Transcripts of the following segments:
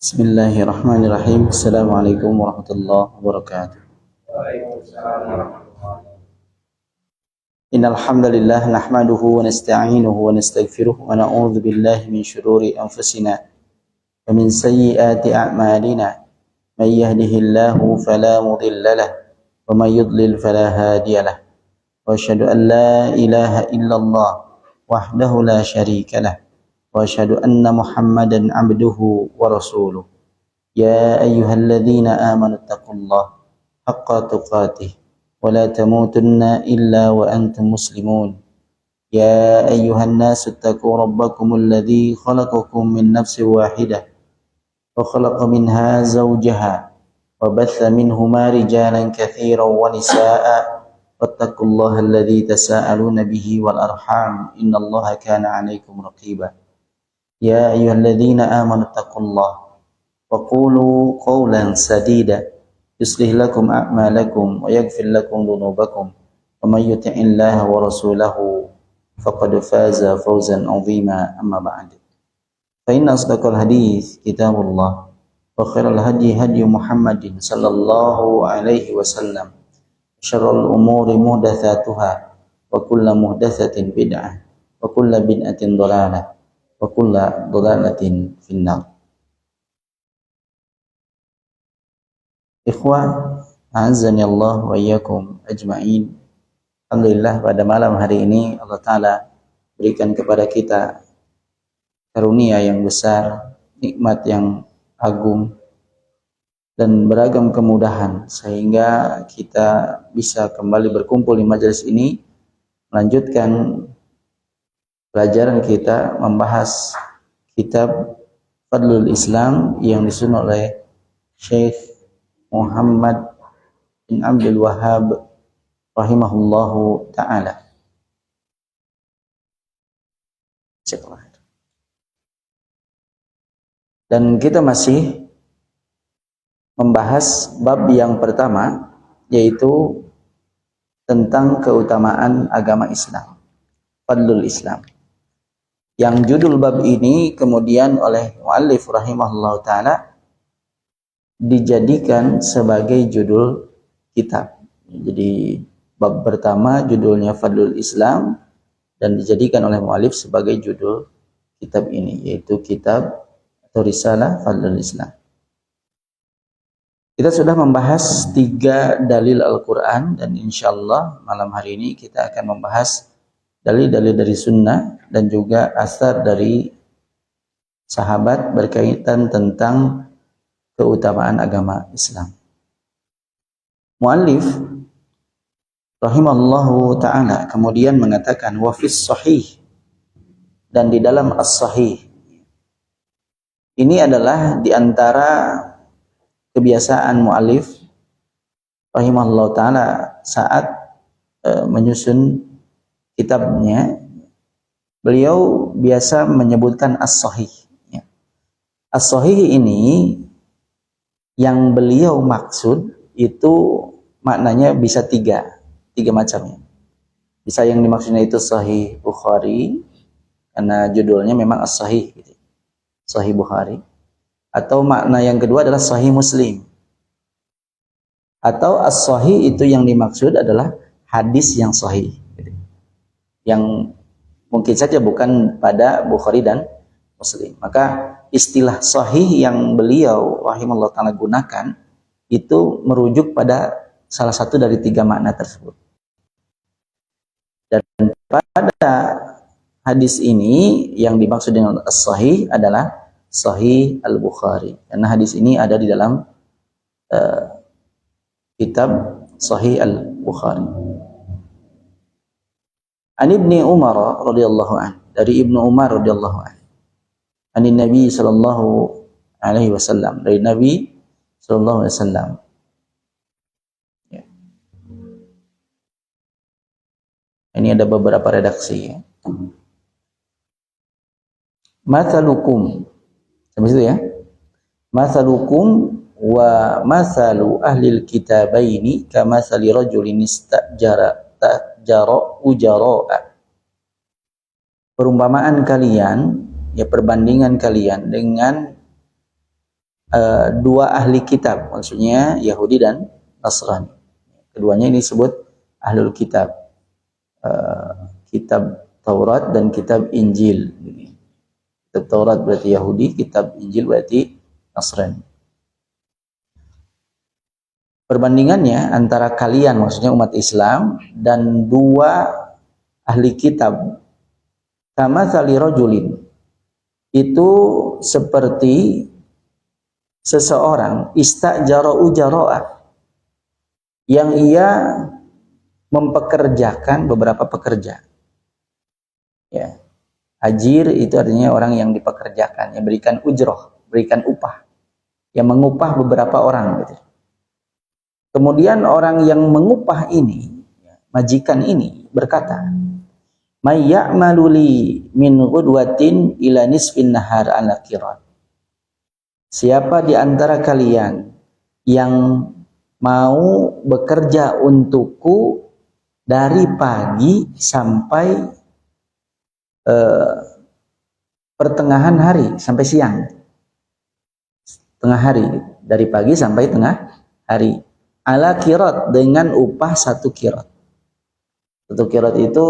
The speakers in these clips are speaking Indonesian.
Bismillahirrahmanirrahim. Assalamualaikum warahmatullahi wabarakatuh. Innal hamdalillah nahmaduhu wa nasta'inuhu wa nastaghfiruh wa na'udzu billahi min shururi anfusina wa min sayyiati a'malina. May yahdihillahu fala mudilla lahu wa may yudlil fala hadiya lahu. Wa asyhadu an la ilaha illallah wahdahu la syarika lahu wa asyhadu anna Muhammadan 'abduhu wa rasuluh. Ya ayyuhalladzina amanu taqullaha haqqa tuqatih wa la tamutunna illa wa antum muslimun. Ya ayyuhan nasu taqu rabbakumul ladzi khalaqakum min nafsin wahidah wa khalaqa minha zawjaha wa batha minhuma rijalan katsiran wa nisaa'a wattaqullaha alladzi tasaaluna bihi wal arham innallaha kana 'alaikum raqiba. Ya ayyuhalladzina amanu taqullaha wa qulu qawlan sadida yuslih lakum a'malakum wa yaghfir lakum dhunubakum wa may yuti'illaha wa rasulahu faqad faza fawzan 'azima. Amma ba'd. Fa inna asdaqal hadits kitabullah wa khairal hadi hadi Muhammadin sallallahu alaihi wasallam. Syarrul umuri muhdatsatuha wa kullu muhdatsatin bid'ah wa kullu bid'atin dhalalah wa kullu dhalalatin finnar. Ikhwan, a'azzani Allah wa iyyakum ajma'in. Alhamdulillah, pada malam hari ini Allah Ta'ala berikan kepada kita karunia yang besar, nikmat yang agung, dan beragam kemudahan sehingga kita bisa kembali berkumpul di majelis ini melanjutkan pelajaran kita membahas kitab Fadlul Islam yang disusun oleh Syekh Muhammad bin Abdul Wahhab rahimahullahu ta'ala. Dan kita masih membahas bab yang pertama, yaitu tentang keutamaan agama Islam, Fadlul Islam. Yang judul bab ini kemudian oleh muallif rahimahullahu ta'ala dijadikan sebagai judul kitab. Jadi bab pertama judulnya Fadlul Islam dan dijadikan oleh muallif sebagai judul kitab ini, yaitu kitab atau risalah Fadlul Islam. Kita sudah membahas 3 dalil Al-Quran dan insyaallah malam hari ini kita akan membahas dalil-dalil dari sunnah dan juga asar dari sahabat berkaitan tentang keutamaan agama Islam. Muallif rahimallahu ta'ala kemudian mengatakan wa fis sahih, dan di dalam as-sahih. Ini adalah di antara kebiasaan muallif rahimahullahu ta'ala saat menyusun kitabnya. Beliau biasa menyebutkan as-sahih. As-sahih ini yang beliau maksud itu maknanya bisa tiga macamnya. Bisa yang dimaksudnya itu Sahih Bukhari karena judulnya memang as-sahih gitu. Sahih Bukhari. Atau makna yang kedua adalah Sahih Muslim. Atau as-sahih itu yang dimaksud adalah hadis yang sahih gitu. Yang mungkin saja bukan pada Bukhari dan Muslim. Maka istilah sahih yang beliau rahimahullah ta'ala gunakan itu merujuk pada salah satu dari 3 makna tersebut. Dan pada hadis ini yang dimaksud dengan as-sahih adalah Sahih Al-Bukhari. Karena hadis ini ada di dalam kitab Sahih Al-Bukhari. An Ibni Umar radhiyallahu anhu, dari Ibnu Umar radhiyallahu anhu. An Nabi sallallahu alaihi wasallam, dari Nabi sallallahu alaihi wasallam. Ya. Ini ada beberapa redaksi ya. Mathalukum, sampai situ ya. Mathalukum wa mathalu ahlil kitabaini kamathali rajulin istajara ujara'a. Perumpamaan kalian, ya perbandingan kalian dengan dua ahli kitab, maksudnya Yahudi dan Nasrani. Keduanya ini disebut ahlul kitab, kitab Taurat dan kitab Injil. Kitab Taurat berarti Yahudi, kitab Injil berarti Nasrani. Perbandingannya antara kalian, maksudnya umat Islam, dan dua ahli kitab, kama tsali rajulin, itu seperti seseorang istajara ujara'a, yang ia mempekerjakan beberapa pekerja. Ya. Ajir itu artinya orang yang dipekerjakan, yang berikan ujroh, berikan upah, yang mengupah beberapa orang gitu. Kemudian orang yang mengupah ini, majikan ini berkata, "May ya'malu li min ghudwatin ila nisfin nahar ala qirat." Siapa di antara kalian yang mau bekerja untukku dari pagi sampai pertengahan hari, sampai siang, tengah hari, dari pagi sampai tengah hari, ala qirat, dengan upah 1 qirat. 1 qirat itu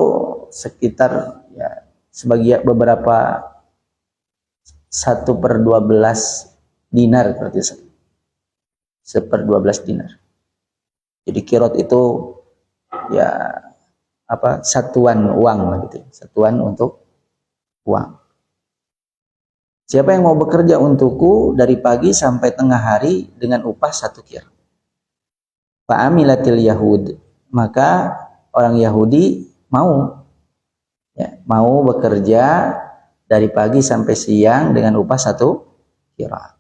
sekitar ya sebagian beberapa 1/12 dinar, berarti 1/12 dinar. Jadi qirat itu ya apa, satuan uang gitu, satuan untuk uang. Siapa yang mau bekerja untukku dari pagi sampai tengah hari dengan upah 1 qirat. Fa'amilatil Yahud, maka orang Yahudi mau bekerja dari pagi sampai siang dengan upah 1 qirat.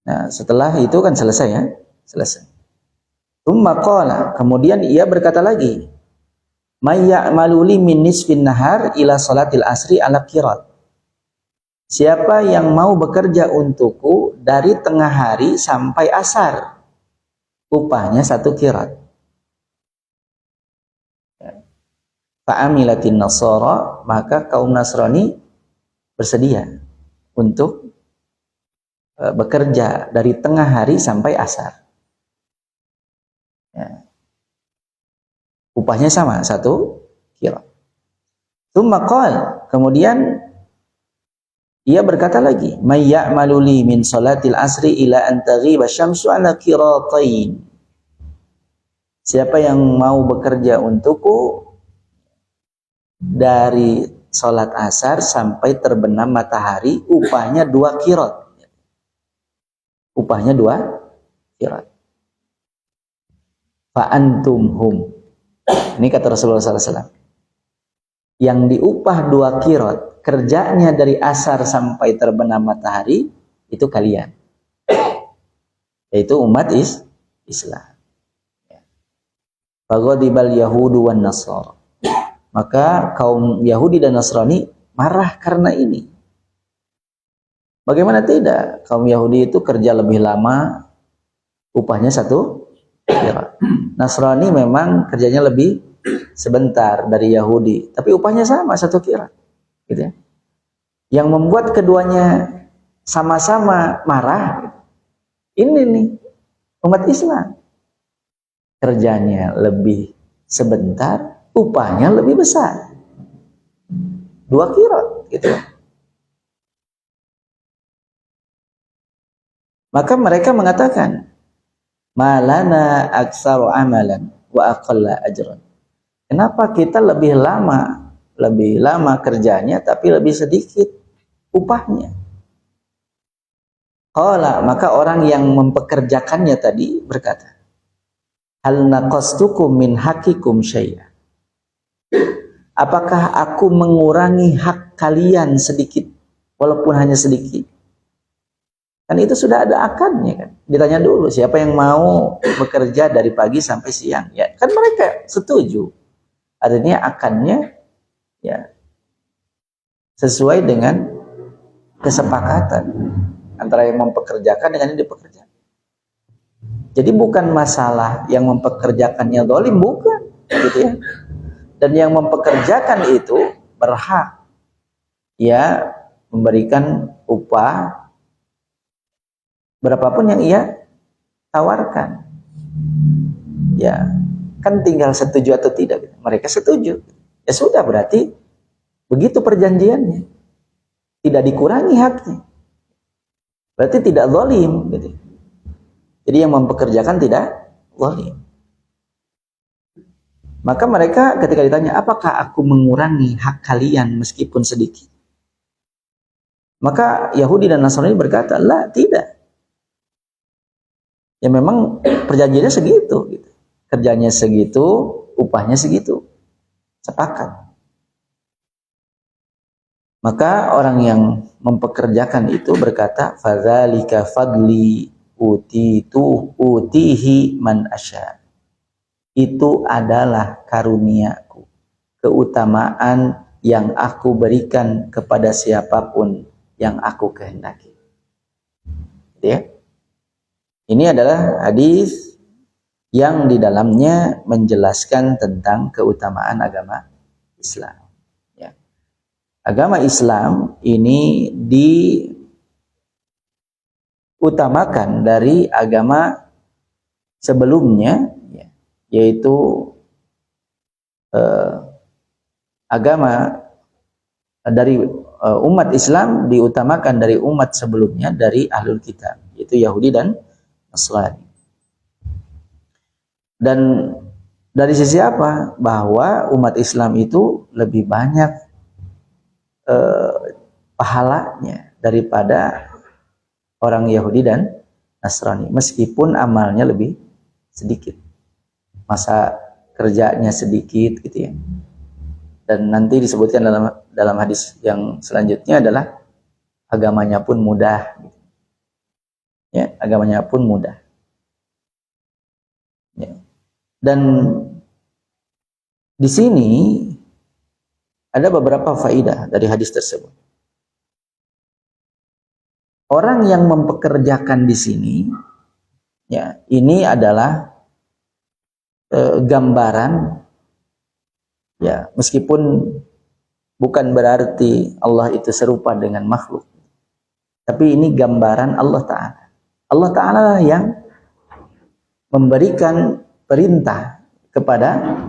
Nah, setelah itu kan selesai ya, selesai. Tsumma qala, kemudian ia berkata lagi, "May ya'malu li min nisfin nahar ila salatil asri ala qirat." Siapa yang mau bekerja untukku dari tengah hari sampai asar, upahnya 1 qirat. Fa'amilatin nasara, maka kaum Nasrani bersedia untuk bekerja dari tengah hari sampai asar. Ya. Upahnya sama, 1 qirat. Tsumma qala, kemudian ia berkata lagi, "May ya'malu li min salatil asri ila an taghiba syamsu ala qiratain." Siapa yang mau bekerja untukku dari salat asar sampai terbenam matahari, upahnya 2 qirat. Upahnya 2 qirat. Fa antum hum. Ini kata Rasulullah SAW. Yang diupah 2 qirat, kerjanya dari asar sampai terbenam matahari, itu kalian, yaitu umat Islam. Faghadibal yahudu wan nasara, maka kaum Yahudi dan Nasrani marah karena ini. Bagaimana tidak? Kaum Yahudi itu kerja lebih lama, upahnya 1 qirat. Nasrani memang kerjanya lebih sebentar dari Yahudi, tapi upahnya sama, 1 qirat. Gitu ya. Yang membuat keduanya sama-sama marah, ini nih umat Islam. Kerjanya lebih sebentar, upahnya lebih besar, 2 qirat gitu. Maka mereka mengatakan, malana aktsaru amalan wa aqalla ajran. Kenapa kita lebih lama kerjanya tapi lebih sedikit upahnya? Qala, maka orang yang mempekerjakannya tadi berkata, hal naqastukum min hakikum syai'a. Apakah aku mengurangi hak kalian sedikit, walaupun hanya sedikit? Kan itu sudah ada akadnya kan. Ditanya dulu siapa yang mau bekerja dari pagi sampai siang. Ya, kan mereka setuju. Artinya akadnya ya sesuai dengan kesepakatan antara yang mempekerjakan dengan yang dipekerjakan. Jadi bukan masalah yang mempekerjakannya zalim, bukan, gitu ya. Dan yang mempekerjakan itu berhak ya memberikan upah berapapun yang ia tawarkan. Ya, kan tinggal setuju atau tidak. Mereka setuju. Ya sudah, berarti begitu perjanjiannya. Tidak dikurangi haknya. Berarti tidak zalim gitu. Jadi yang mempekerjakan tidak zalim. Maka mereka ketika ditanya, apakah aku mengurangi hak kalian meskipun sedikit? Maka Yahudi dan Nasrani berkata, lah, tidak. Ya memang perjanjiannya segitu. Gitu. Kerjanya segitu, upahnya segitu. Sepakat. Maka orang yang mempekerjakan itu berkata, fadzalika fadli utihi man asya. Itu adalah karuniaku, keutamaan yang aku berikan kepada siapapun yang aku kehendaki. Ya. Ini adalah hadis yang di dalamnya menjelaskan tentang keutamaan agama Islam. Ya. Agama Islam ini diutamakan dari agama sebelumnya, yaitu agama dari umat Islam diutamakan dari umat sebelumnya, dari ahlul kitab, yaitu Yahudi dan Nasrani. Dan dari sisi apa? Bahwa umat Islam itu lebih banyak pahalanya daripada orang Yahudi dan Nasrani, meskipun amalnya lebih sedikit, masa kerjanya sedikit gitu ya. Dan nanti disebutkan dalam hadis yang selanjutnya adalah agamanya pun mudah. Ya, agamanya pun mudah. Ya. Dan di sini ada beberapa faedah dari hadis tersebut. Orang yang mempekerjakan di sini, ya, ini adalah gambaran, ya, meskipun bukan berarti Allah itu serupa dengan makhluk, tapi ini gambaran Allah Ta'ala. Allah Ta'ala yang memberikan perintah kepada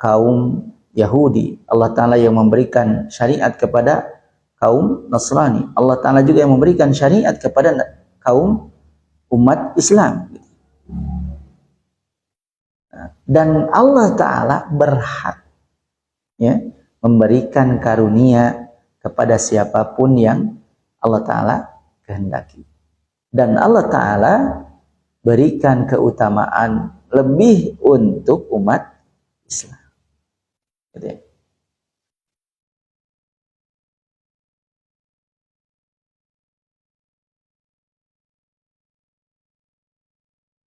kaum Yahudi. Allah Ta'ala yang memberikan syariat kepada kaum Nasrani. Allah Ta'ala juga yang memberikan syariat kepada kaum umat Islam. Dan Allah Ta'ala berhak, ya, memberikan karunia kepada siapapun yang Allah Ta'ala kehendaki. Dan Allah Ta'ala berikan keutamaan lebih untuk umat Islam. Gitu ya.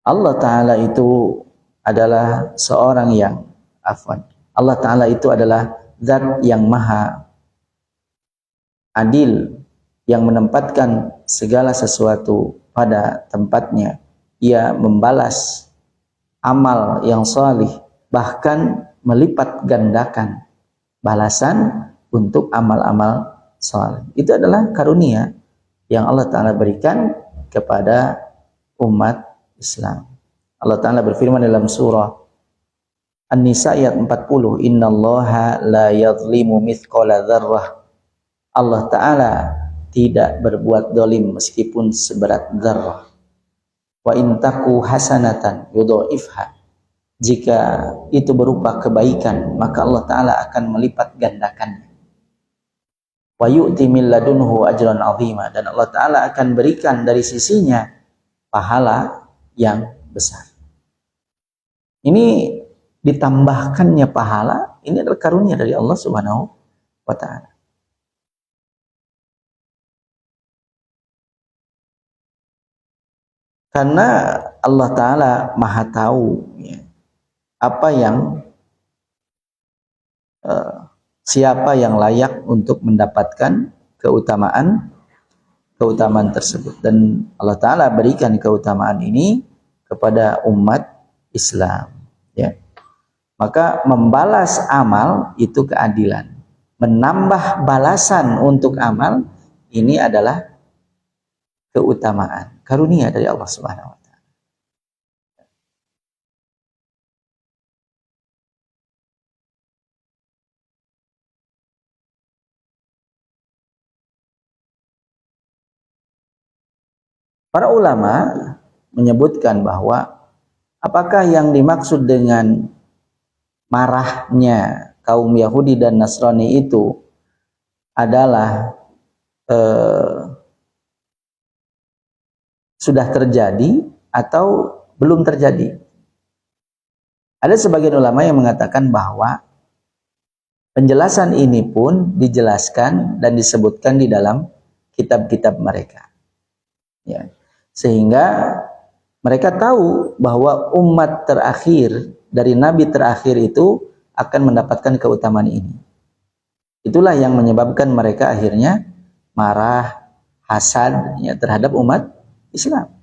Allah Ta'ala itu adalah seorang yang Allah Ta'ala itu adalah zat yang maha adil, yang menempatkan segala sesuatu pada tempatnya. Ia membalas amal yang salih, bahkan melipat gandakan balasan untuk amal-amal salih. Itu adalah karunia yang Allah Ta'ala berikan kepada umat Islam. Allah Ta'ala berfirman dalam surah An-Nisa ayat 40, innallaha la yadhlimu mithqala dzarrah. Allah Ta'ala tidak berbuat zalim meskipun seberat dzarrah. Wa in taku hasanatan yudha'ifha. Jika itu berupa kebaikan, maka Allah Ta'ala akan melipat gandakannya. Wa yu'ti min ladunhu ajran 'azima, dan Allah Ta'ala akan berikan dari sisinya pahala yang besar. Ini ditambahkannya pahala, ini adalah karunia dari Allah Subhanahu wa Ta'ala. Karena Allah Ta'ala maha tahu, ya, apa yang siapa yang layak untuk mendapatkan keutamaan tersebut. Dan Allah Ta'ala berikan keutamaan ini kepada umat Islam, ya. Maka membalas amal itu keadilan. Menambah balasan untuk amal ini adalah keutamaan, karunia dari Allah Subhanahu wa taala. Para ulama menyebutkan bahwa apakah yang dimaksud dengan marahnya kaum Yahudi dan Nasrani itu adalah sudah terjadi atau belum terjadi. Ada sebagian ulama yang mengatakan bahwa penjelasan ini pun dijelaskan dan disebutkan di dalam kitab-kitab mereka. Ya. Sehingga mereka tahu bahwa umat terakhir dari nabi terakhir itu akan mendapatkan keutamaan ini. Itulah yang menyebabkan mereka akhirnya marah, hasad ya, terhadap umat Islam.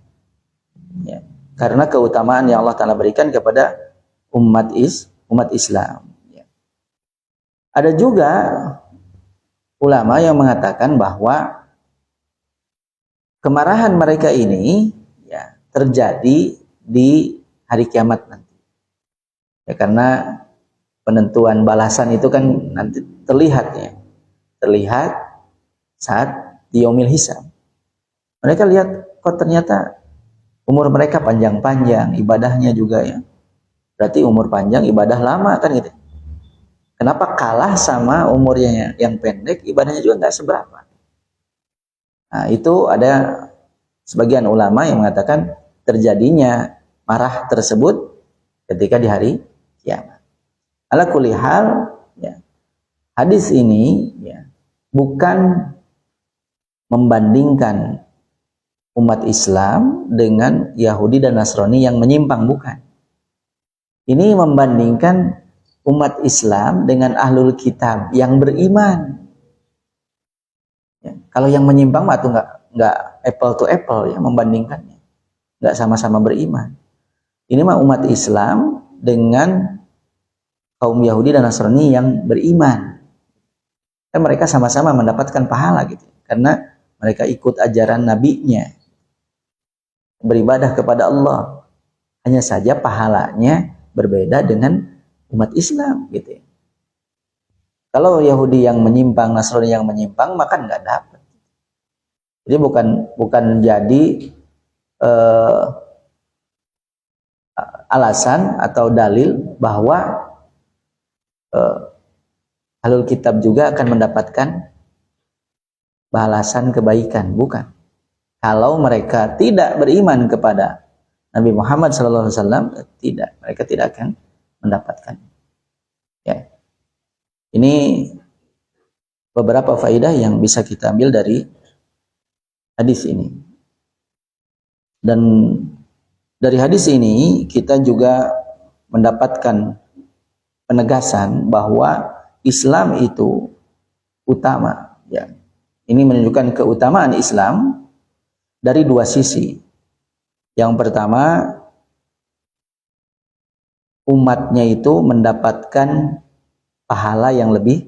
Ya. Karena keutamaan yang Allah Ta'ala berikan kepada umat Islam. Ya. Ada juga ulama yang mengatakan bahwa kemarahan mereka ini ya, terjadi di hari kiamat nanti. Ya, karena penentuan balasan itu kan nanti terlihat saat di yaumil hisab. Mereka lihat kok ternyata umur mereka panjang-panjang, ibadahnya juga ya. Berarti umur panjang, ibadah lama kan gitu. Kenapa kalah sama umurnya yang pendek, ibadahnya juga nggak seberapa. Nah, itu ada sebagian ulama yang mengatakan terjadinya marah tersebut ketika di hari kiamat. Ala kulli hal, ya, hadis ini ya, bukan membandingkan umat Islam dengan Yahudi dan Nasrani yang menyimpang, bukan. Ini membandingkan umat Islam dengan ahlul kitab yang beriman. Ya, kalau yang menyimpang mah itu nggak apple to apple ya membandingkannya, nggak sama-sama beriman. Ini mah umat Islam dengan kaum Yahudi dan Nasrani yang beriman. Dan mereka sama-sama mendapatkan pahala gitu. Karena mereka ikut ajaran nabinya. Beribadah kepada Allah. Hanya saja pahalanya berbeda dengan umat Islam gitu. Kalau Yahudi yang menyimpang, Nasrani yang menyimpang, maka nggak dapat. Jadi bukan jadi alasan atau dalil bahwa ahlul kitab juga akan mendapatkan balasan kebaikan, bukan. Kalau mereka tidak beriman kepada Nabi Muhammad SAW, tidak, mereka tidak akan mendapatkan. Ya. Ini beberapa faedah yang bisa kita ambil dari hadis ini. Dan dari hadis ini kita juga mendapatkan penegasan bahwa Islam itu utama. Ya. Ini menunjukkan keutamaan Islam dari dua sisi. Yang pertama, umatnya itu mendapatkan pahala yang lebih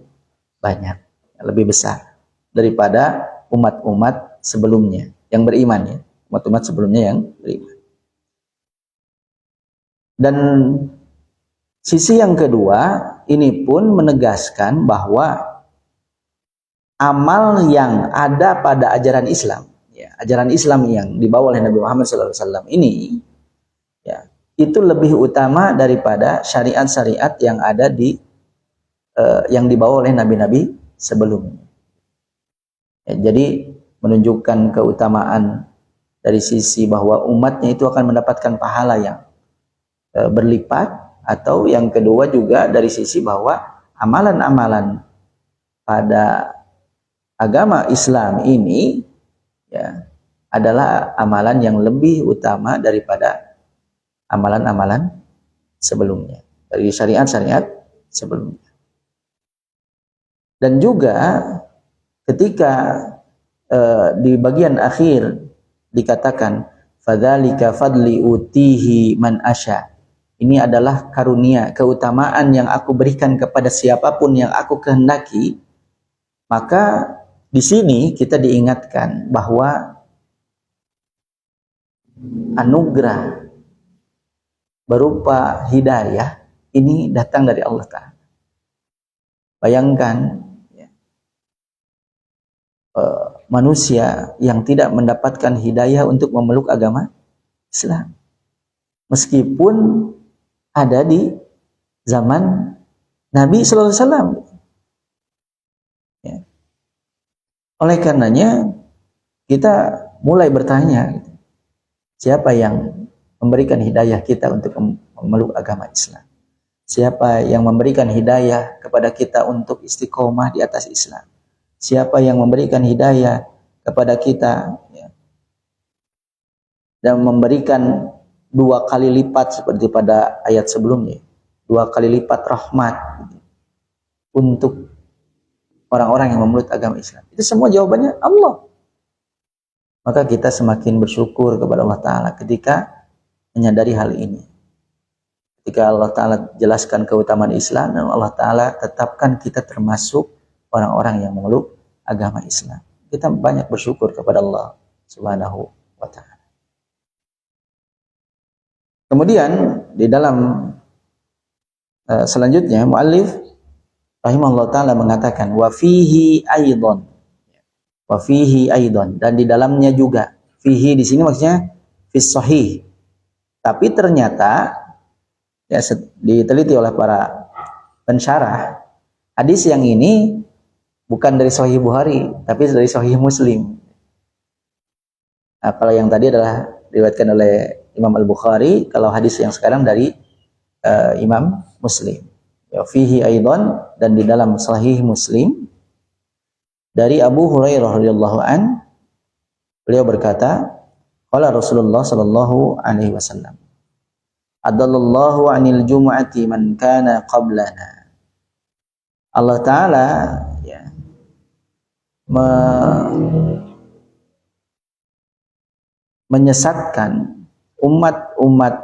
banyak, lebih besar daripada umat-umat sebelumnya yang beriman ya. Umat-umat sebelumnya yang beriman. Dan sisi yang kedua, ini pun menegaskan bahwa amal yang ada pada ajaran Islam, ya, ajaran Islam yang dibawa oleh Nabi Muhammad SAW ini, ya, itu lebih utama daripada syariat-syariat yang ada yang dibawa oleh nabi-nabi sebelumnya. Ya, jadi menunjukkan keutamaan dari sisi bahwa umatnya itu akan mendapatkan pahala yang berlipat. Atau yang kedua juga dari sisi bahwa amalan-amalan pada agama Islam ini ya adalah amalan yang lebih utama daripada amalan-amalan sebelumnya, dari syariat-syariat sebelumnya. Dan juga ketika di bagian akhir dikatakan fadzalika fadli utihi man asya. Ini adalah karunia, keutamaan yang aku berikan kepada siapapun yang aku kehendaki. Maka di sini kita diingatkan bahwa anugerah berupa hidayah ini datang dari Allah Ta'ala. Bayangkan ya, manusia yang tidak mendapatkan hidayah untuk memeluk agama Islam, meskipun ada di zaman Nabi Sallallahu Alaihi Wasallam. Ya. Oleh karenanya kita mulai bertanya, siapa yang memberikan hidayah kita untuk memeluk agama Islam? Siapa yang memberikan hidayah kepada kita untuk istiqomah di atas Islam? Siapa yang memberikan hidayah kepada kita ya, dan memberikan 2 kali lipat seperti pada ayat sebelumnya, 2 kali lipat rahmat untuk orang-orang yang memeluk agama Islam? Itu semua jawabannya Allah. Maka kita semakin bersyukur kepada Allah Ta'ala ketika menyadari hal ini. Ketika Allah Ta'ala jelaskan keutamaan Islam, dan Allah Ta'ala tetapkan kita termasuk orang-orang yang memeluk agama Islam. Kita banyak bersyukur kepada Allah Subhanahu wa Ta'ala. Kemudian di dalam selanjutnya muallif rahimahullah Ta'ala mengatakan wa fihi aidan, wa fihi aidan, dan di dalamnya juga. Fihi di sini maksudnya fis sahih. Tapi ternyata ya, diteliti oleh para pensyarah, hadis yang ini bukan dari Sahih Bukhari, tapi dari Sahih Muslim. Nah, kalau yang tadi adalah diriwayatkan oleh Imam Al-Bukhari, kalau hadis yang sekarang dari Imam Muslim. Ya, fihi aidan, dan di dalam Sahih Muslim dari Abu Hurairah radhiyallahu an, beliau berkata, qala Rasulullah sallallahu alaihi wasallam, adallallahu anil jum'ati man kana qablana. Allah Ta'ala ya, menyesatkan umat-umat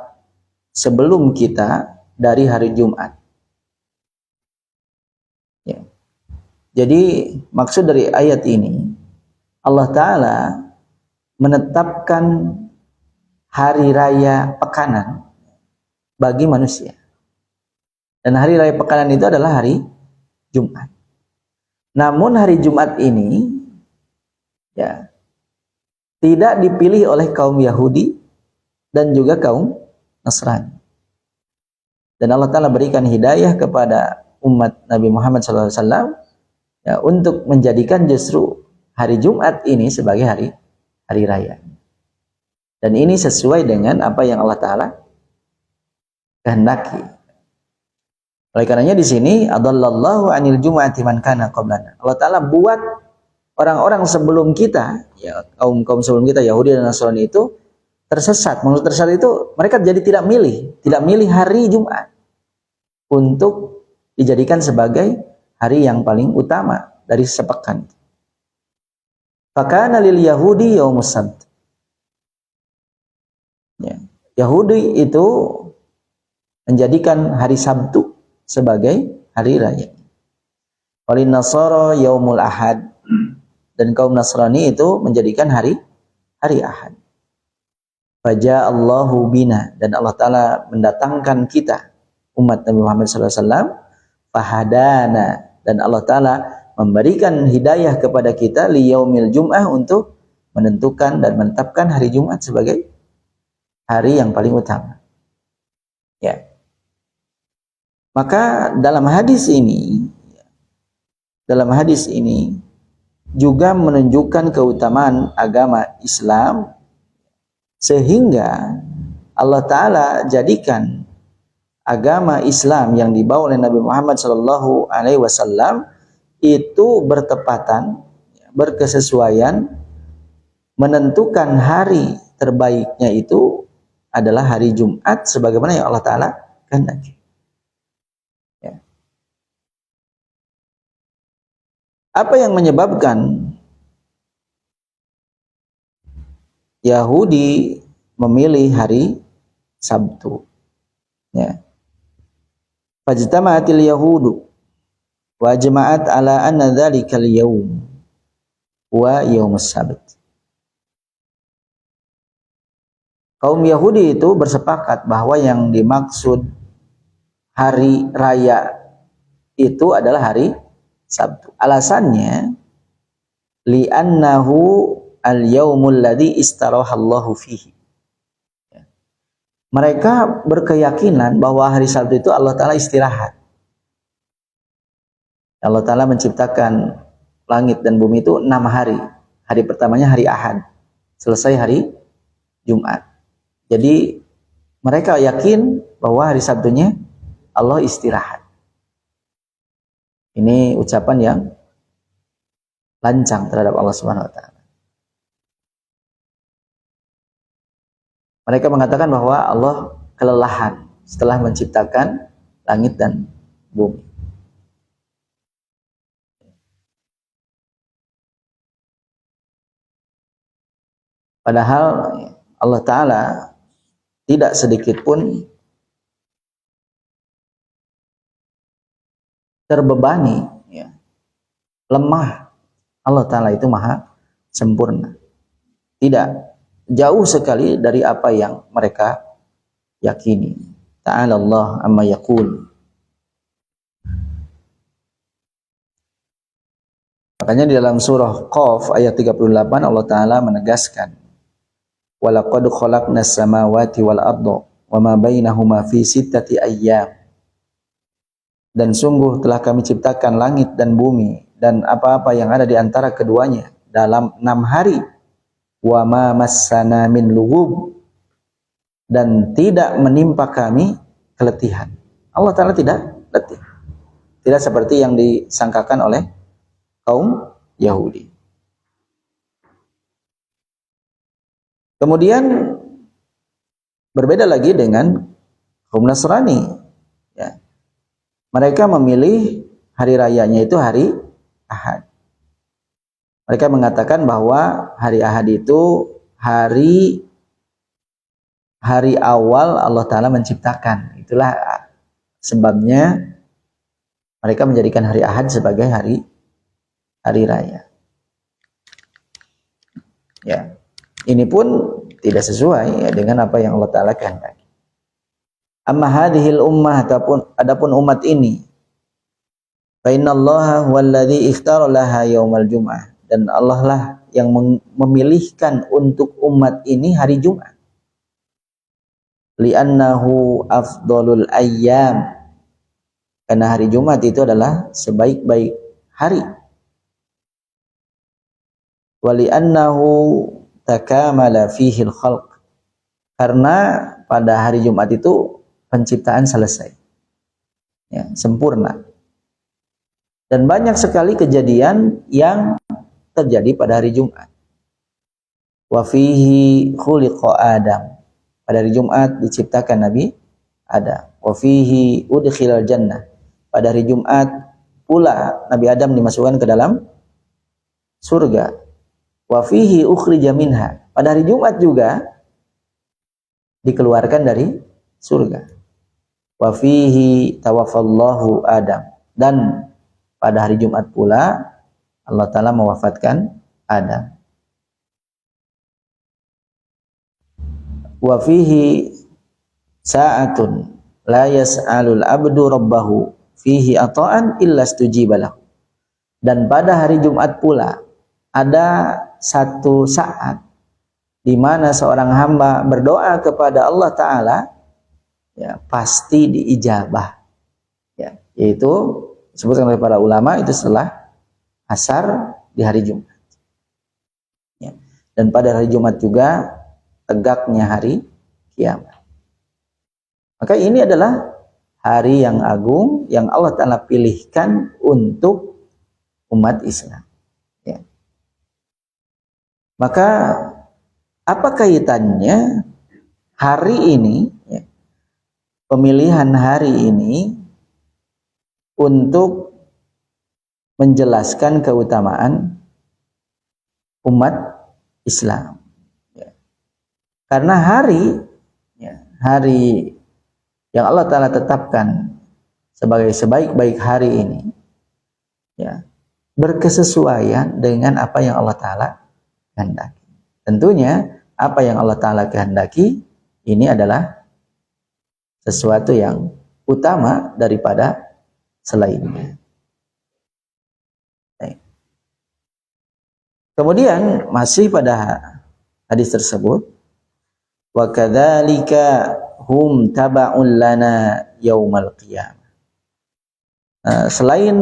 sebelum kita dari hari Jumat. Ya. Jadi maksud dari ayat ini, Allah Ta'ala menetapkan hari raya pekanan bagi manusia. Dan hari raya pekanan itu adalah hari Jumat. Namun hari Jumat ini ya tidak dipilih oleh kaum Yahudi dan juga kaum Nasrani. Dan Allah Ta'ala berikan hidayah kepada umat Nabi Muhammad SAW ya, untuk menjadikan justru hari Jumat ini sebagai hari raya. Dan ini sesuai dengan apa yang Allah Ta'ala kehendaki. Oleh karenanya di sini adallallahu anil jum'ati man kana qablana. Allah Ta'ala buat orang-orang sebelum kita, ya kaum sebelum kita Yahudi dan Nasrani itu tersesat. Maksud tersesat itu mereka jadi tidak milih hari Jumat untuk dijadikan sebagai hari yang paling utama dari sepekan. Fakana lil Yahudi yaumus sabt. Ya, Yahudi itu menjadikan hari Sabtu sebagai hari raya. Walin Nasara yaumul Ahad, dan kaum Nasrani itu menjadikan hari Ahad. Faja Allahu bina, dan Allah Ta'ala mendatangkan kita umat Nabi Muhammad SAW, fahadana, dan Allah Ta'ala memberikan hidayah kepada kita li yaumil Jum'ah, untuk menentukan dan menetapkan hari Jumat sebagai hari yang paling utama. Ya. Maka dalam hadis ini juga menunjukkan keutamaan agama Islam, sehingga Allah Ta'ala jadikan agama Islam yang dibawa oleh Nabi Muhammad SAW itu bertepatan, berkesesuaian, menentukan hari terbaiknya itu adalah hari Jumat sebagaimana yang Allah Ta'ala kehendaki. Ya. Apa yang menyebabkan Yahudi memilih hari Sabtu? Ya. Fajtama'atil yahudu wa jama'at ala anna dhalikal yawm wa yawmus sabt. Kaum Yahudi itu bersepakat bahwa yang dimaksud hari raya itu adalah hari Sabtu. Alasannya li'annahu al-yaumul ladzi istarahallahu fihi. Mereka berkeyakinan bahwa hari Sabtu itu Allah Ta'ala istirahat. Allah Ta'ala menciptakan langit dan bumi itu 6 hari. Hari pertamanya hari Ahad, selesai hari Jumat. Jadi mereka yakin bahwa hari Sabtunya Allah istirahat. Ini ucapan yang lancang terhadap Allah Subhanahu wa taala. Mereka mengatakan bahwa Allah kelelahan setelah menciptakan langit dan bumi. Padahal Allah Ta'ala tidak sedikit pun terbebani, ya, lemah. Allah Ta'ala itu maha sempurna. Tidak jauh sekali dari apa yang mereka yakini. Ta'ala Allah amma yaqul. Makanya di dalam surah Qaf ayat 38 Allah Ta'ala menegaskan, walaqad khalaqnas samawati wal arda wama bainahuma fi sittati ayyam. Dan sungguh telah kami ciptakan langit dan bumi dan apa-apa yang ada di antara keduanya dalam 6 hari. Wama massana min lughub, dan tidak menimpa kami keletihan. Allah Ta'ala tidak letih. Tidak seperti yang disangkakan oleh kaum Yahudi. Kemudian berbeda lagi dengan kaum Nasrani. Ya. Mereka memilih hari rayanya itu hari Ahad. Mereka mengatakan bahwa hari Ahad itu hari awal Allah Ta'ala menciptakan. Itulah sebabnya mereka menjadikan hari Ahad sebagai hari raya. Ya. Ini pun tidak sesuai ya, dengan apa yang Allah Ta'ala kehendaki. Amma hadhil ummah, adapun umat ini, fa innallaha huwallazi ikhtara laha yaumal jum'ah, dan Allah lah yang memilihkan untuk umat ini hari Jumat. Li'annahu afdalul ayyam, karena hari Jumat itu adalah sebaik-baik hari. Wa li'annahu takamala fihil khalq, karena pada hari Jumat itu penciptaan selesai, ya, sempurna. Dan banyak sekali kejadian yang terjadi pada hari Jumat. Wa fihi khuliqa Adam, pada hari Jumat diciptakan Nabi Adam. Wa fihi udkhilal jannah, pada hari Jumat pula Nabi Adam dimasukkan ke dalam surga. Wa fihi ukhrija minha, pada hari Jumat juga dikeluarkan dari surga. Wa fihi tawaffallahu Adam, dan pada hari Jumat pula Allah Ta'ala mewafatkan Adam. Wa fihi sa'atun la yas'alul abdu rabbahu fihi ata'an illa stujiba lahu, dan pada hari Jumat pula ada satu saat di mana seorang hamba berdoa kepada Allah Ta'ala, ya, pasti diijabah, ya, yaitu disebutkan oleh para ulama itu setelah asar di hari Jumat, ya. Dan pada hari Jumat juga tegaknya hari kiamat. Maka ini adalah hari yang agung yang Allah Ta'ala pilihkan untuk umat Islam, ya. Maka apa kaitannya hari ini, ya, pemilihan hari ini untuk menjelaskan keutamaan umat Islam, ya. Karena hari, ya, hari yang Allah Ta'ala tetapkan sebagai sebaik-baik hari ini, ya, berkesesuaian dengan apa yang Allah Ta'ala kehendaki. Tentunya apa yang Allah Ta'ala kehendaki ini adalah sesuatu yang utama daripada selainnya. Kemudian masih pada hadis tersebut, wa kadzalika hum taba'un lana yaumal qiyamah. Selain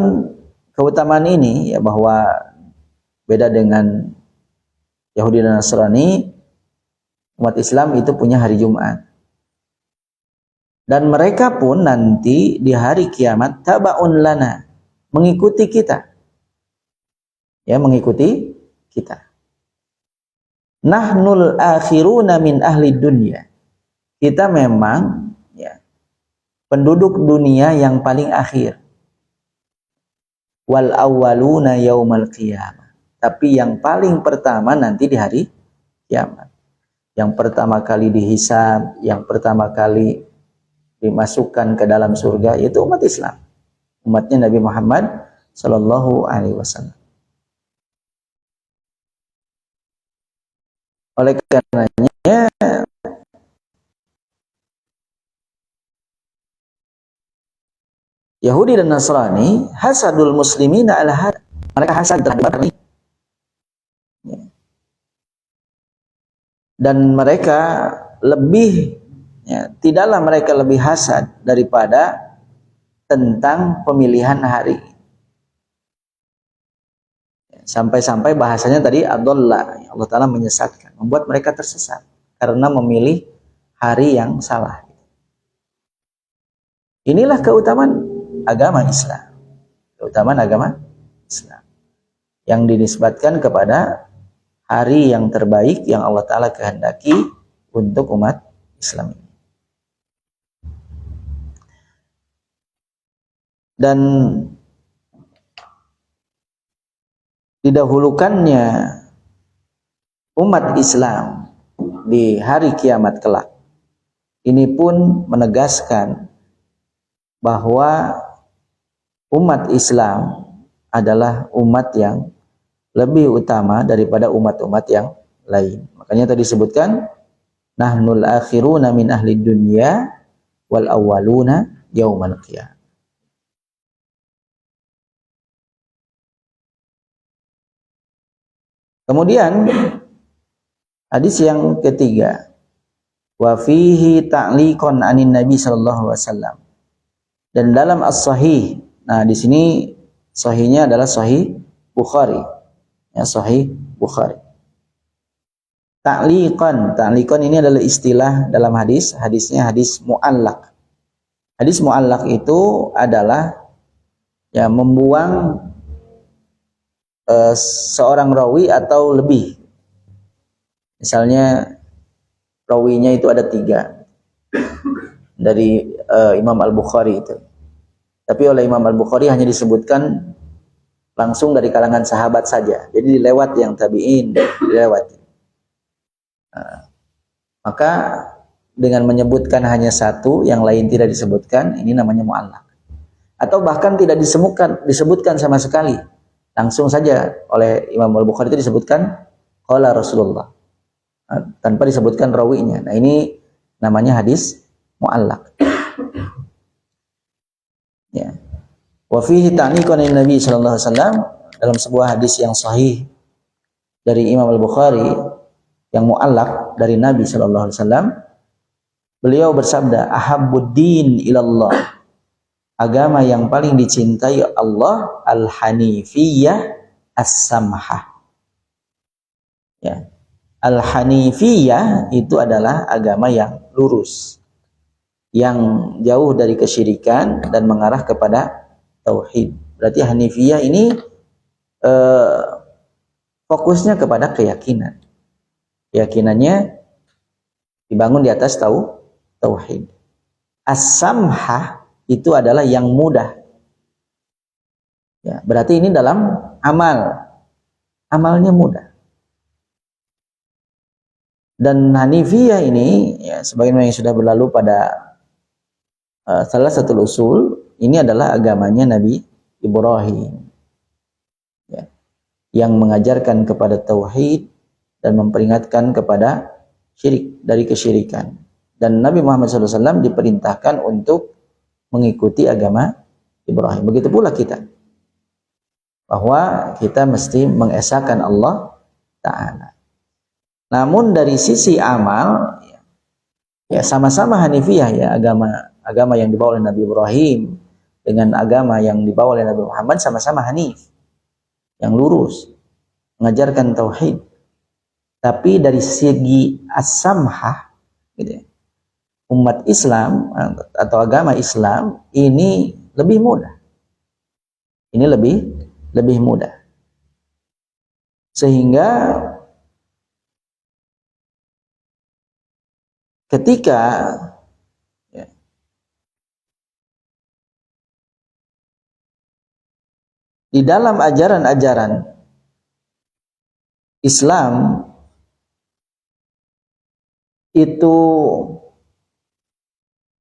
keutamaan ini ya, bahwa beda dengan Yahudi dan Nasrani, umat Islam itu punya hari Jumat. Dan mereka pun nanti di hari kiamat taba'un lana, mengikuti kita. Ya, mengikuti kita. Nahnul akhiruna min ahli dunya. Kita memang ya, penduduk dunia yang paling akhir. Wal awwaluna yaumal qiyamah. Tapi yang paling pertama nanti di hari kiamat. Yang pertama kali dihisab, yang pertama kali dimasukkan ke dalam surga itu umat Islam. Umatnya Nabi Muhammad sallallahu alaihi wasallam. Oleh karenanya Yahudi dan Nasrani hasadul muslimina ala had. Mereka hasad terhadap ini. Dan mereka lebih ya, tidaklah mereka lebih hasad daripada tentang pemilihan hari. Sampai-sampai bahasanya tadi adalla, Allah Ta'ala menyesatkan, membuat mereka tersesat karena memilih hari yang salah. Inilah keutamaan agama Islam. Keutamaan agama Islam yang dinisbatkan kepada hari yang terbaik yang Allah Ta'ala kehendaki untuk umat Islam ini. Dan didahulukannya umat Islam di hari kiamat kelak ini pun menegaskan bahwa umat Islam adalah umat yang lebih utama daripada umat-umat yang lain. Makanya tadi disebutkan nahnul akhiruna min ahli dunya wal awwaluna yaumal qiyamah. Kemudian hadis yang ketiga, wa fihi ta'liqan anin Nabi sallallahu alaihi wasallam. Dan dalam as-sahih, nah di sini sahihnya adalah sahih Bukhari. Ya, sahih Bukhari. Ta'liqan ini adalah istilah dalam hadis, hadisnya hadis mu'allaq. Hadis mu'allaq itu adalah ya membuang seorang rawi atau lebih. Misalnya rawinya itu ada 3 dari Imam Al-Bukhari itu. Tapi oleh Imam Al-Bukhari hanya disebutkan langsung dari kalangan sahabat saja. Jadi dilewat yang tabi'in, dilewat. Maka dengan menyebutkan hanya satu, yang lain tidak disebutkan, ini namanya mu'allaq. Atau bahkan tidak disebutkan sama sekali. Langsung saja oleh Imam Al-Bukhari itu disebutkan qala Rasulullah, tanpa disebutkan rawinya. Nah ini namanya hadis mu'allaq. Ya. Wa fihi ta'liqan Nabi sallallahu alaihi wasallam, dalam sebuah hadis yang sahih dari Imam Al-Bukhari yang mu'allaq dari Nabi sallallahu alaihi wasallam, beliau bersabda, ahabbuddin ilallah, agama yang paling dicintai Allah al-hanifiyah as-samhah. Ya. Al-hanifiyah itu adalah agama yang lurus, yang jauh dari kesyirikan dan mengarah kepada tauhid. Berarti hanifiyah ini fokusnya kepada keyakinan. Keyakinannya dibangun di atas tauhid. As-samhah itu adalah yang mudah. Ya, berarti ini dalam amalnya mudah. Dan Hanifiyah ini, ya, sebagaimana yang sudah berlalu pada salah satu usul, ini adalah agamanya Nabi Ibrahim, ya, yang mengajarkan kepada tauhid dan memperingatkan kepada syirik, dari kesyirikan. Dan Nabi Muhammad SAW diperintahkan untuk mengikuti agama Ibrahim. Begitu pula kita, bahwa kita mesti mengesahkan Allah Ta'ala. Namun dari sisi amal, ya sama-sama Hanifiyah, ya, agama yang dibawa oleh Nabi Ibrahim dengan agama yang dibawa oleh Nabi Muhammad sama-sama Hanif, yang lurus, mengajarkan tauhid. Tapi dari segi as-samhah, gitu ya, umat Islam atau agama Islam ini lebih mudah. Ini lebih mudah. Sehingga ketika ya, di dalam ajaran-ajaran Islam itu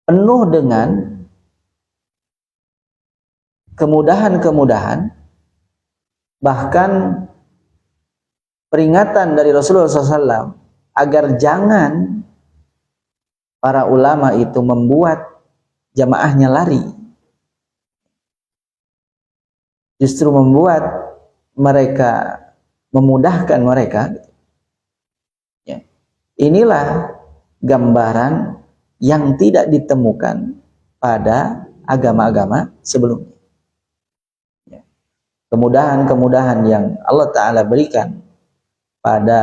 penuh dengan kemudahan-kemudahan, bahkan peringatan dari Rasulullah SAW agar jangan para ulama itu membuat jamaahnya lari, justru membuat mereka, memudahkan mereka. Ya. Inilah gambaran yang tidak ditemukan pada agama-agama sebelumnya. Ya. Kemudahan-kemudahan yang Allah Ta'ala berikan pada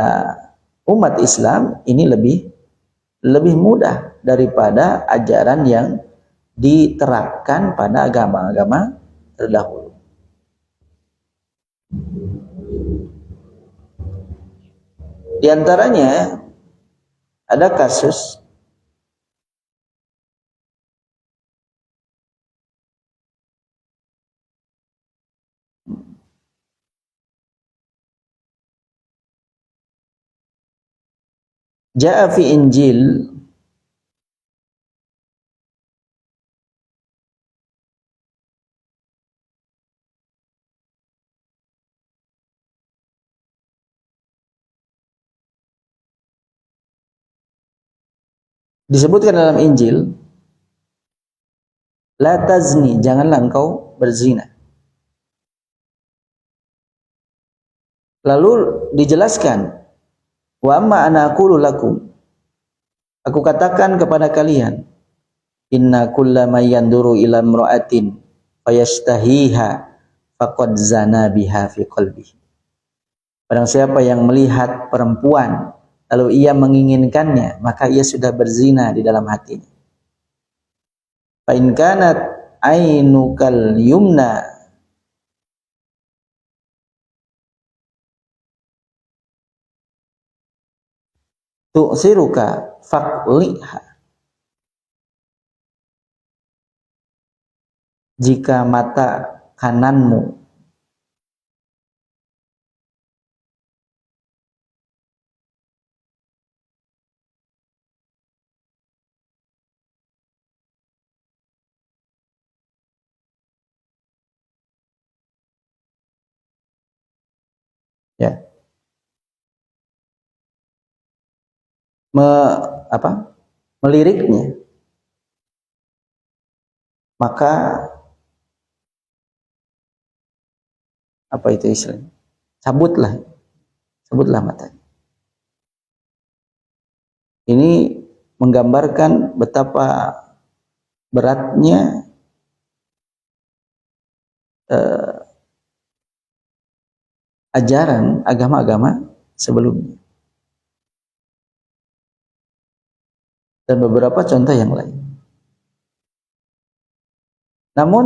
umat Islam ini lebih mudah daripada ajaran yang diterapkan pada agama-agama terdahulu. Di antaranya ada kasus Ja'a fi Injil disebutkan dalam Injil, la tazni, janganlah engkau berzina. Lalu dijelaskan, wa amma ana aqulu lakum, aku katakan kepada kalian, inna kullama yanduru ila imra'atin fayashtahiha faqad zana biha fi qalbihi. Barang siapa yang melihat perempuan lalu ia menginginkannya, maka ia sudah berzina di dalam hatinya. Fa in kanat ainukal yumna, tu'siruka faqliha, jika mata kananmu ya meliriknya, maka apa itu istilahnya? Cabutlah matanya. Ini menggambarkan betapa beratnya ajaran agama-agama sebelumnya. Dan beberapa contoh yang lain. Namun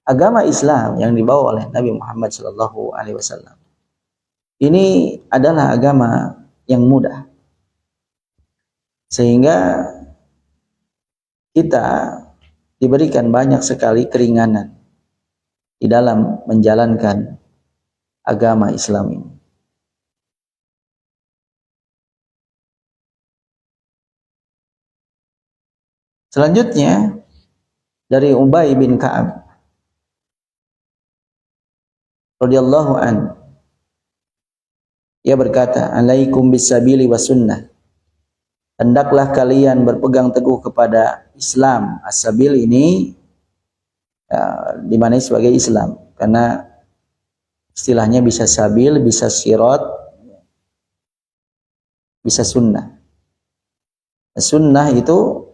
agama Islam yang dibawa oleh Nabi Muhammad SAW ini adalah agama yang mudah, sehingga kita diberikan banyak sekali keringanan di dalam menjalankan agama Islam ini. Selanjutnya dari Ubay bin Ka'ab radhiyallahu an, ia berkata, alaikum bisabili wa sunnah, hendaklah kalian berpegang teguh kepada Islam. As-sabil ini dimaknai sebagai Islam, karena istilahnya bisa sabil, bisa sirat, bisa sunnah. Sunnah itu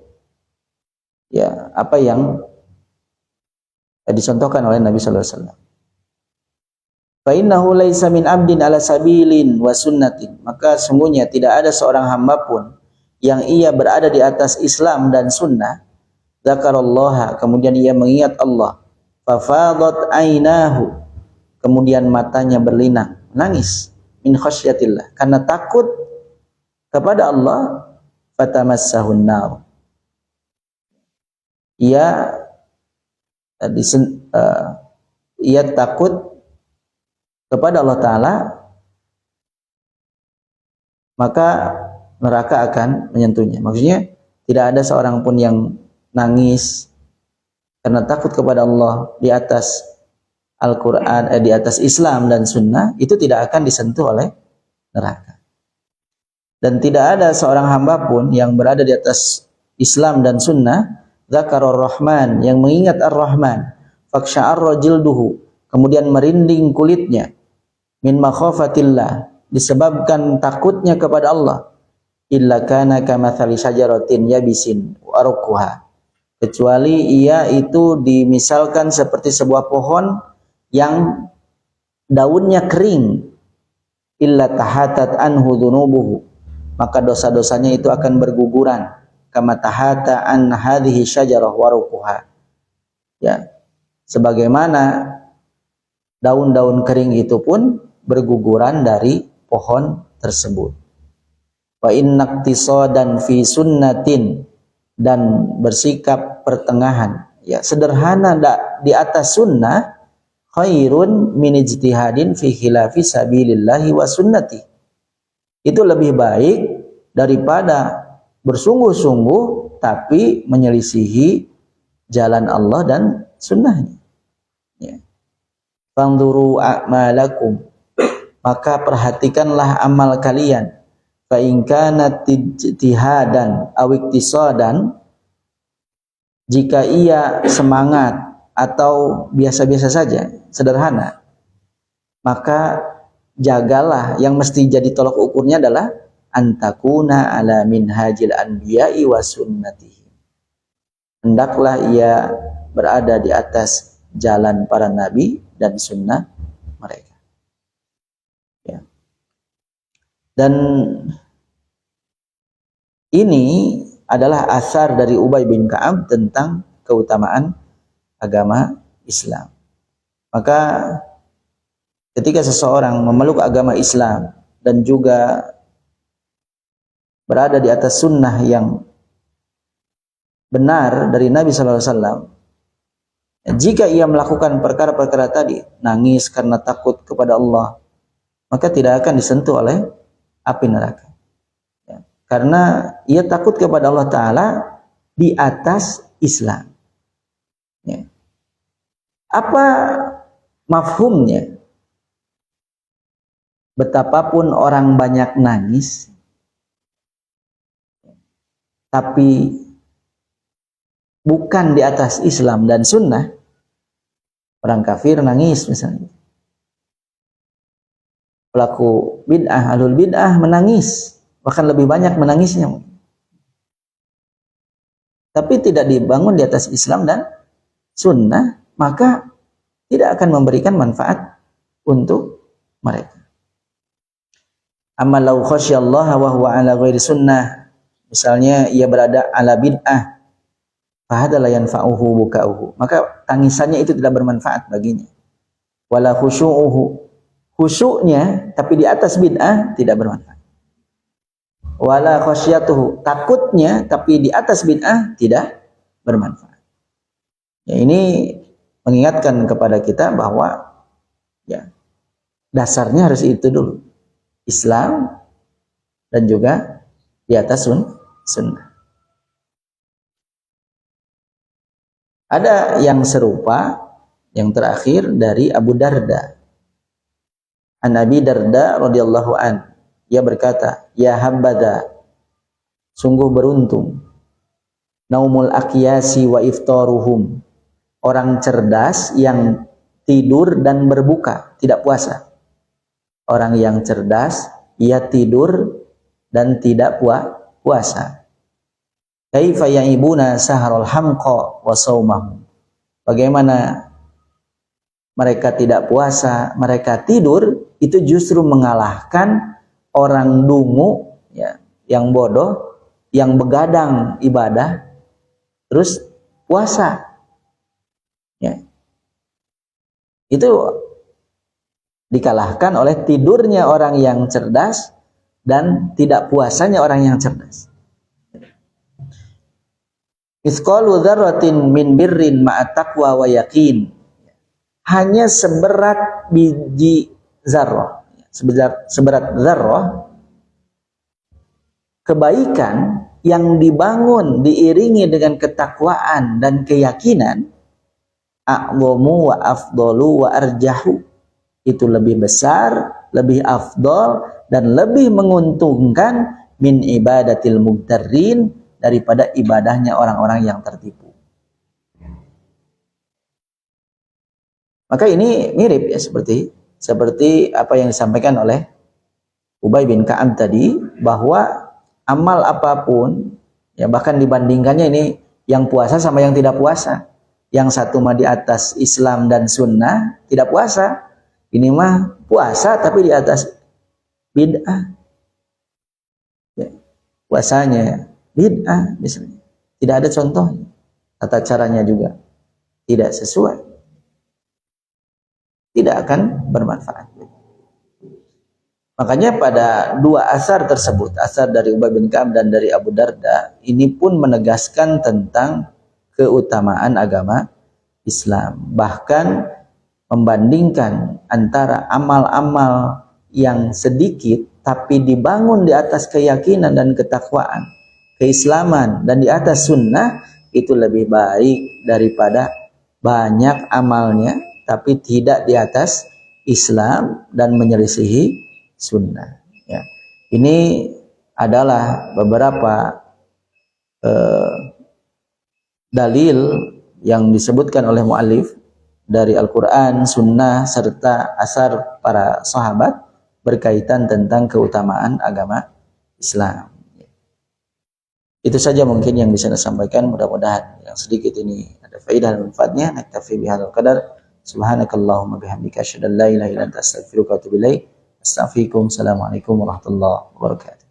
ya apa yang dicontohkan oleh Nabi sallallahu alaihi wasallam. Fa innahu laisa min abdin ala sabilin wa sunnatin. Maka sungguhnya tidak ada seorang hamba pun yang ia berada di atas Islam dan sunnah. Dzakarallaha, kemudian ia mengingat Allah. Fa fadat ainahu, kemudian matanya berlinang, menangis min khasyatillah, karena takut kepada Allah. Fatamassahun nar, ia takut kepada Allah Ta'ala, maka neraka akan menyentuhnya. Maksudnya tidak ada seorang pun yang nangis karena takut kepada Allah di atas Al-Quran, di atas Islam dan Sunnah, itu tidak akan disentuh oleh neraka. Dan tidak ada seorang hamba pun yang berada di atas Islam dan Sunnah, Zakarur Rahman, yang mengingat Ar-Rahman, Faksha'arra jilduhu, kemudian merinding kulitnya, min makhafatillah, disebabkan takutnya kepada Allah, illa kana kamathali syajaratin yabisin warukuha, kecuali ia itu dimisalkan seperti sebuah pohon yang daunnya kering, illa tahatat anhu dhunubuhu, maka dosa-dosanya itu akan berguguran, kama tahata an hadhihi syajarah warukuha, ya, sebagaimana daun-daun kering itu pun berguguran dari pohon tersebut. Wa innaqtisadan fi sunnatin, dan bersikap pertengahan, ya, sederhana di atas sunnah, khairun min ijtihadin fi khilafi sabilillahi wa sunnati, itu lebih baik daripada bersungguh-sungguh tapi menyelisihi jalan Allah dan sunnahnya. Ya. Fanduru a'malakum, maka perhatikanlah amal kalian. Fa in kana ijtihadan aw iktisadan, jika ia semangat atau biasa-biasa saja, sederhana, maka jagalah, yang mesti jadi tolak ukurnya adalah antakuna ala minhajil anbiya'i wa sunnatihi, hendaklah ia berada di atas jalan para nabi dan sunnah mereka. Ya. Dan ini adalah asar dari Ubay bin Ka'ab tentang keutamaan agama Islam. Maka ketika seseorang memeluk agama Islam dan juga berada di atas sunnah yang benar dari Nabi sallallahu alaihi wasallam, jika ia melakukan perkara-perkara tadi, nangis karena takut kepada Allah, maka tidak akan disentuh oleh api neraka. Ya, karena ia takut kepada Allah Ta'ala di atas Islam. Ya. Apa mafhumnya? Betapapun orang banyak nangis, tapi bukan di atas Islam dan sunnah, orang kafir nangis misalnya, pelaku bid'ah, ahlul bid'ah menangis, bahkan lebih banyak menangisnya, tapi tidak dibangun di atas Islam dan sunnah, maka tidak akan memberikan manfaat untuk mereka. Amma law khasyallaha wa huwa ala ghairi sunnah, misalnya ia berada ala bid'ah, fahada la yanfa'uhu buka'uhu, maka tangisannya itu tidak bermanfaat baginya. Wala khusyu'uhu, khusyuknya tapi di atas bid'ah tidak bermanfaat. Wala khasyatuhu, takutnya tapi di atas bid'ah tidak bermanfaat. Ya, ini mengingatkan kepada kita bahwa ya, dasarnya harus itu dulu, Islam dan juga di atas sunnah. Ada yang serupa, yang terakhir dari Abu Darda. An Abi Darda radhiyallahu an, ia berkata, ya habada, Sungguh beruntung. Naumul aqyasi wa iftaruhum. Orang cerdas yang tidur dan berbuka, tidak puasa. Orang yang cerdas, ia tidur dan tidak puasa. Kaifa ya'ibuna saharul hamqa wa saumahum. Bagaimana mereka tidak puasa, mereka tidur, itu justru mengalahkan orang dungu, ya, yang bodoh, yang begadang ibadah, terus puasa. Ya. Itu dikalahkan oleh tidurnya orang yang cerdas dan tidak puasanya orang yang cerdas. Mithqalu dzarratin min birrin ma'a taqwa wa yaqin. Hanya seberat biji zarrah, seberat zarrah kebaikan yang dibangun diiringi dengan ketakwaan dan keyakinan, a'dhamu wa afdalu wa arjahu. Itu lebih besar, lebih afdal dan lebih menguntungkan min ibadatil mugtarrin, daripada ibadahnya orang-orang yang tertipu. Maka ini mirip ya seperti apa yang disampaikan oleh Ubay bin Ka'ab tadi, bahwa amal apapun ya, bahkan dibandingkannya ini yang puasa sama yang tidak puasa. Yang satu mah di atas Islam dan sunnah tidak puasa. Ini mah puasa tapi di atas bid'ah. Ya, puasanya bid'ah misalnya. Tidak ada contohnya. Tata caranya juga tidak sesuai. Tidak akan bermanfaat. Makanya pada dua asar tersebut, asar dari Ubay bin Ka'ab dan dari Abu Darda, ini pun menegaskan tentang keutamaan agama Islam. Bahkan membandingkan antara amal-amal yang sedikit tapi dibangun di atas keyakinan dan ketakwaan, keislaman dan di atas sunnah, itu lebih baik daripada banyak amalnya tapi tidak di atas Islam dan menyelisihi sunnah. Ya. Ini adalah beberapa dalil yang disebutkan oleh muallif dari Al-Quran, sunnah, serta asar para sahabat berkaitan tentang keutamaan agama Islam. Itu saja mungkin yang bisa saya sampaikan. Mudah-mudahan yang sedikit ini ada faedah dan manfaatnya. Naktafi bihadzal qadar. Subhanakallahumma bihamdika asyhadu an la ilaha illa anta astaghfiruka wa atubu ilaik. Assalamualaikum warahmatullahi wabarakatuh.